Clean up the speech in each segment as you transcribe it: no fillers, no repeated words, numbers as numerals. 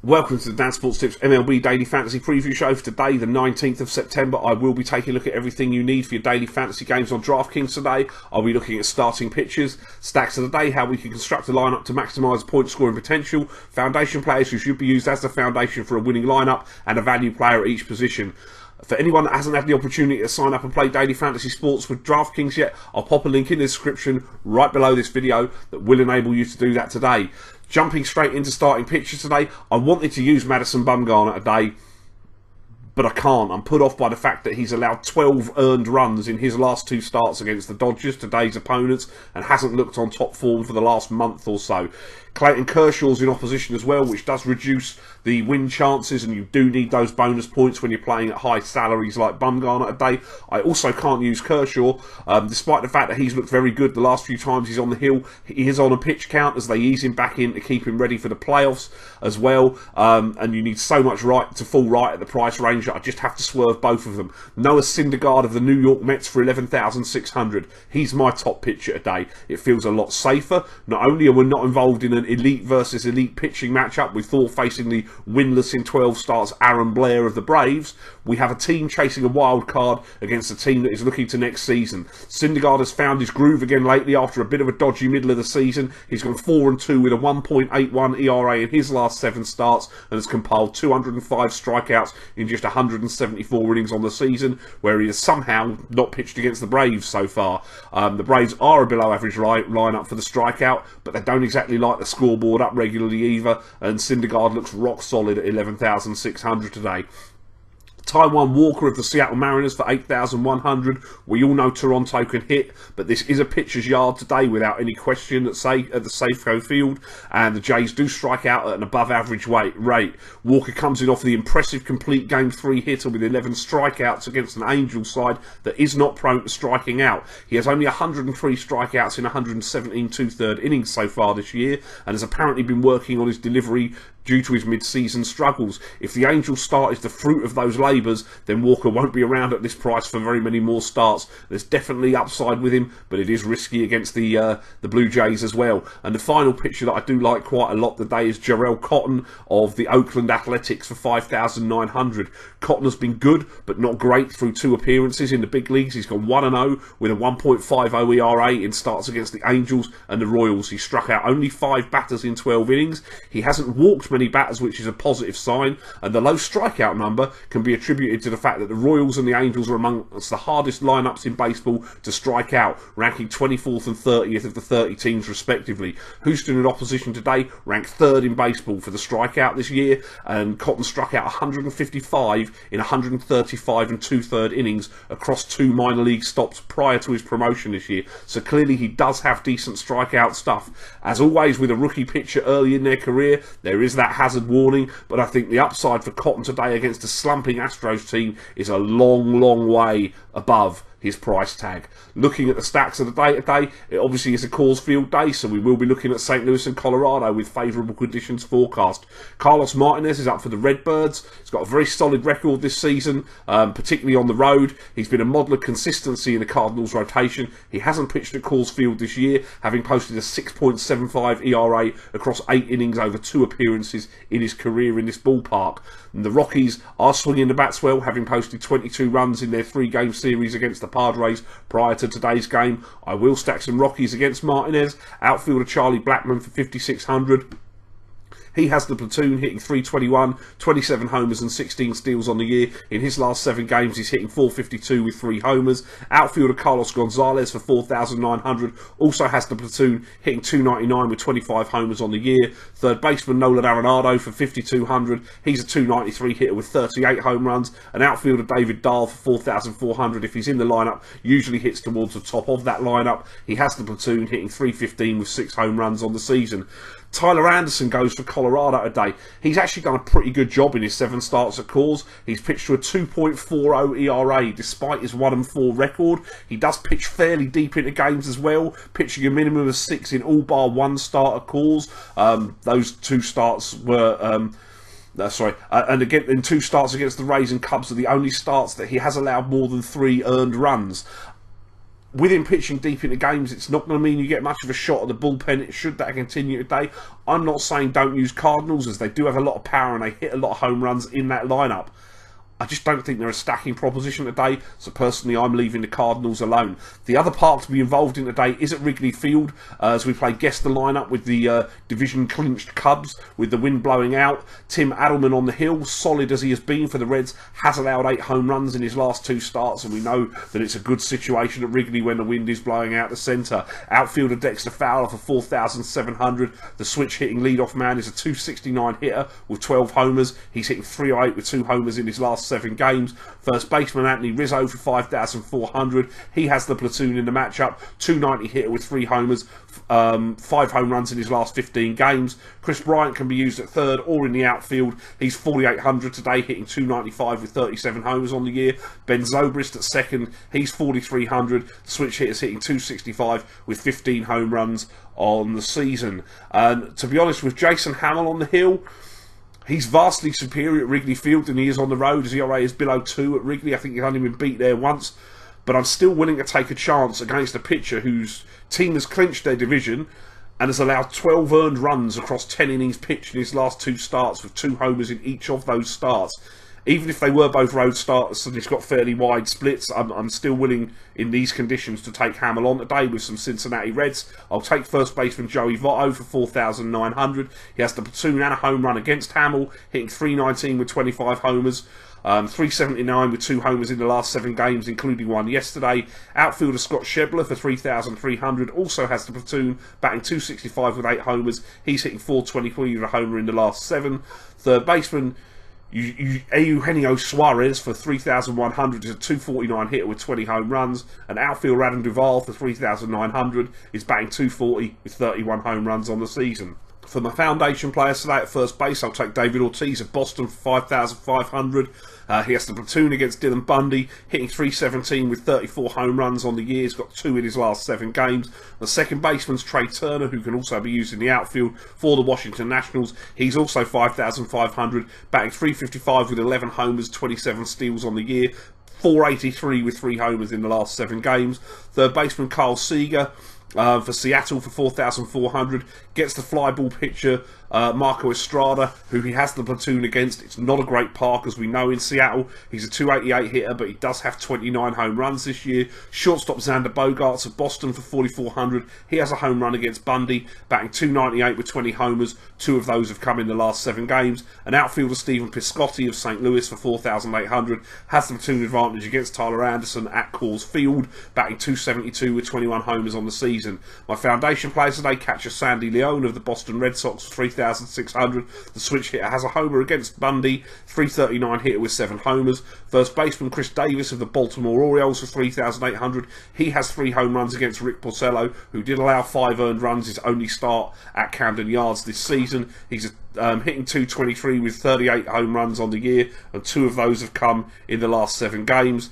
Welcome to the Dan Sports Tips MLB Daily Fantasy Preview Show for today, the 19th of September. I will be taking a look at everything you need for your daily fantasy games on DraftKings today. I'll be looking at starting pitchers, stacks of the day, how we can construct a lineup to maximise point scoring potential, foundation players who should be used as the foundation for a winning lineup, and a value player at each position. For anyone that hasn't had the opportunity to sign up and play Daily Fantasy Sports with DraftKings yet, I'll pop a link in the description right below this video that will enable you to do that today. Jumping straight into starting pitchers today, I wanted to use Madison Bumgarner today, but I can't. I'm put off by the fact that he's allowed 12 earned runs in his last two starts against the Dodgers, today's opponents, and hasn't looked on top form for the last month or so. Clayton Kershaw's in opposition as well, which does reduce the win chances, and you do need those bonus points when you're playing at high salaries like Bumgarner today. I also can't use Kershaw, despite the fact that he's looked very good the last few times he's on the hill. He is on a pitch count as they ease him back in to keep him ready for the playoffs as well, and you need so much right to fall right at the price range that I just have to swerve both of them. Noah Syndergaard of the New York Mets for 11,600. He's my top pitcher today. It feels a lot safer. Not only are we not involved in an elite versus elite pitching matchup with Thor facing the winless in 12 starts Aaron Blair of the Braves, we have a team chasing a wild card against a team that is looking to next season. Syndergaard has found his groove again lately after a bit of a dodgy middle of the season. He's gone 4-2 with a 1.81 ERA in his last 7 starts and has compiled 205 strikeouts in just 174 innings on the season, where he has somehow not pitched against the Braves so far. The Braves are a below average lineup for the strikeout, but they don't exactly light the scoreboard up regularly either, and Syndergaard looks rock solid at 11,600 today. Taijuan Walker of the Seattle Mariners for 8,100. We all know Toronto can hit, but this is a pitcher's yard today without any question at the Safeco Field, and the Jays do strike out at an above average rate. Walker comes in off the impressive complete Game 3 hitter with 11 strikeouts against an Angels side that is not prone to striking out. He has only 103 strikeouts in 117 two-third innings so far this year, and has apparently been working on his delivery due to his mid-season struggles. If the Angels start is the fruit of those labours, then Walker won't be around at this price for very many more starts. There's definitely upside with him, but it is risky against the Blue Jays as well. And the final pitcher that I do like quite a lot today is Jarrell Cotton of the Oakland Athletics for 5,900. Cotton has been good, but not great through 2 appearances in the big leagues. He's gone 1-0 with a 1.50 ERA in starts against the Angels and the Royals. He struck out only 5 batters in 12 innings. He hasn't walked many batters, which is a positive sign, and the low strikeout number can be attributed to the fact that the Royals and the Angels are amongst the hardest lineups in baseball to strike out, ranking 24th and 30th of the 30 teams respectively. Houston in opposition today ranked 3rd in baseball for the strikeout this year, and Cotton struck out 155 in 135 and two-third innings across 2 minor league stops prior to his promotion this year, so clearly he does have decent strikeout stuff. As always with a rookie pitcher early in their career, there is that hazard warning, but I think the upside for Cotton today against a slumping Astros team is a long way above his price tag. Looking at the stacks of the day today, it obviously is a Coors Field day, so we will be looking at St. Louis and Colorado with favourable conditions forecast. Carlos Martinez is up for the Redbirds. He's got a very solid record this season, particularly on the road. He's been a model of consistency in the Cardinals rotation. He hasn't pitched at Coors Field this year, having posted a 6.75 ERA across 8 innings over 2 appearances in his career in this ballpark. And the Rockies are swinging the bats well, having posted 22 runs in their 3-game series against the Padres prior to today's game. I will stack some Rockies against Martinez. Outfielder Charlie Blackmon for 5,600. He has the platoon, hitting .321, 27 homers and 16 steals on the year. In his last 7 games, he's hitting .452 with 3 homers. Outfielder Carlos Gonzalez for 4,900 also has the platoon, hitting .299 with 25 homers on the year. Third baseman Nolan Arenado for 5,200. He's a .293 hitter with 38 home runs. And outfielder David Dahl for 4,400. If he's in the lineup, usually hits towards the top of that lineup. He has the platoon, hitting .315 with 6 home runs on the season. Tyler Anderson goes for Colorado today. He's actually done a pretty good job in his 7 starts at Coors. He's pitched to a 2.40 ERA despite his 1-4 record. He does pitch fairly deep into games as well, pitching a minimum of 6 in all bar 1 start at Coors. Those 2 starts were... and again, in 2 starts against the Rays and Cubs are the only starts that he has allowed more than 3 earned runs. with him pitching deep into games, it's not going to mean you get much of a shot at the bullpen. Should that continue today, I'm not saying don't use Cardinals, as they do have a lot of power and they hit a lot of home runs in that lineup. I just don't think they're a stacking proposition today, so personally I'm leaving the Cardinals alone. The other park to be involved in today is at Wrigley Field, as we play guess the lineup with the division-clinched Cubs, with the wind blowing out. Tim Adelman on the hill, solid as he has been for the Reds, has allowed 8 home runs in his last 2 starts, and we know that it's a good situation at Wrigley when the wind is blowing out the centre. Outfielder Dexter Fowler for 4,700. The switch-hitting leadoff man is a 269 hitter with 12 homers. He's hitting 308 with 2 homers in his last 7 games. First baseman Anthony Rizzo for 5,400. He has the platoon in the matchup. 290 hitter with 3 homers, 5 home runs in his last 15 games. Chris Bryant can be used at third or in the outfield. He's 4,800 today, hitting 295 with 37 homers on the year. Ben Zobrist at second. He's 4,300. Switch hitters hitting 265 with 15 home runs on the season. And to be honest, with Jason Hamill on the hill, he's vastly superior at Wrigley Field than he is on the road. His ERA is below 2 at Wrigley. I think he's only been beat there once. But I'm still willing to take a chance against a pitcher whose team has clinched their division and has allowed 12 earned runs across 10 innings pitched in his last 2 starts, with 2 homers in each of those starts. Even if they were both road starts and it's got fairly wide splits, I'm still willing in these conditions to take Hamill on today with some Cincinnati Reds. I'll take first baseman Joey Votto for 4,900. He has the platoon and a home run against Hamill, hitting 319 with 25 homers. 379 with 2 homers in the last 7 games, including one yesterday. Outfielder Scott Schebler for 3,300 also has the platoon, batting 265 with 8 homers. He's hitting 423 with a homer in the last 7. Third baseman Eugenio Suarez for 3,100 is a 249 hitter with 20 home runs. And outfielder Adam Duvall for 3,900 is batting 240 with 31 home runs on the season. For my foundation players today at first base, I'll take David Ortiz of Boston for 5,500. He has the platoon against Dylan Bundy, hitting 317 with 34 home runs on the year. He's got 2 in his last 7 games. The second baseman's Trey Turner, who can also be used in the outfield for the Washington Nationals. He's also 5,500, batting 355 with 11 homers, 27 steals on the year. 483 with 3 homers in the last 7 games. Third baseman Kyle Seager for Seattle for 4,400 gets the fly ball pitcher Marco Estrada, who he has the platoon against. It's not a great park, as we know, in Seattle. He's a 288 hitter, but he does have 29 home runs this year. Shortstop Xander Bogaerts of Boston for 4,400. He has a home run against Bundy, batting 298 with 20 homers. 2 of those have come in the last 7 games. And outfielder Stephen Piscotty of St. Louis for 4,800 has the platoon advantage against Tyler Anderson at Coors Field, batting 272 with 21 homers on the season. My foundation players today: catcher Sandy Leone of the Boston Red Sox for 3,600. The switch hitter has a homer against Bundy, 339 hitter with 7 homers. First baseman Chris Davis of the Baltimore Orioles for 3,800. He has 3 home runs against Rick Porcello, who did allow 5 earned runs his only start at Camden Yards this season. He's hitting 223 with 38 home runs on the year, and 2 of those have come in the last 7 games.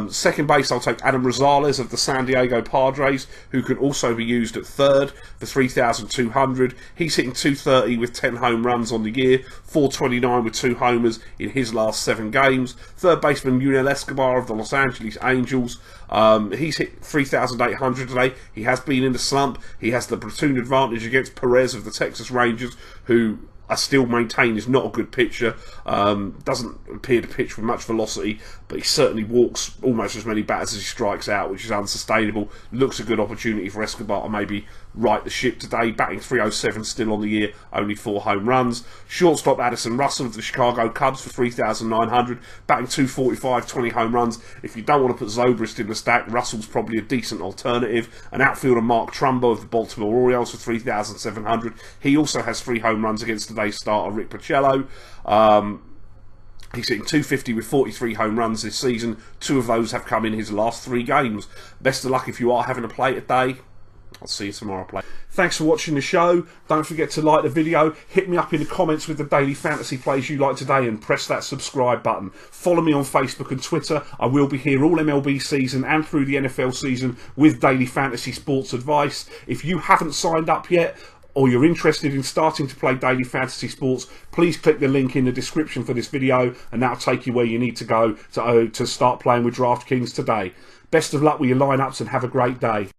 Second base, I'll take Adam Rosales of the San Diego Padres, who can also be used at third for 3,200. He's hitting 230 with 10 home runs on the year, 429 with 2 homers in his last 7 games. Third baseman Yunel Escobar of the Los Angeles Angels. He's hit 3,800 today. He has been in the slump. He has the platoon advantage against Perez of the Texas Rangers, who I still maintain is not a good pitcher. Doesn't appear to pitch with much velocity, but he certainly walks almost as many batters as he strikes out, which is unsustainable. Looks a good opportunity for Escobar to maybe right the ship today, batting 307 still on the year, only 4 home runs. Shortstop Addison Russell of the Chicago Cubs for 3,900, batting 245, 20 home runs. If you don't want to put Zobrist in the stack, Russell's probably a decent alternative. And outfielder Mark Trumbo of the Baltimore Orioles for 3,700. He also has 3 home runs against today's starter Rick Porcello. He's hitting 250 with 43 home runs this season. 2 of those have come in his last 3 games. Best of luck if you are having a play today. I'll see you tomorrow, play. Thanks for watching the show. Don't forget to like the video. Hit me up in the comments with the daily fantasy plays you like today, and press that subscribe button. Follow me on Facebook and Twitter. I will be here all MLB season and through the NFL season with daily fantasy sports advice. If you haven't signed up yet, or you're interested in starting to play daily fantasy sports, please click the link in the description for this video, and that'll take you where you need to go to start playing with DraftKings today. Best of luck with your lineups and have a great day.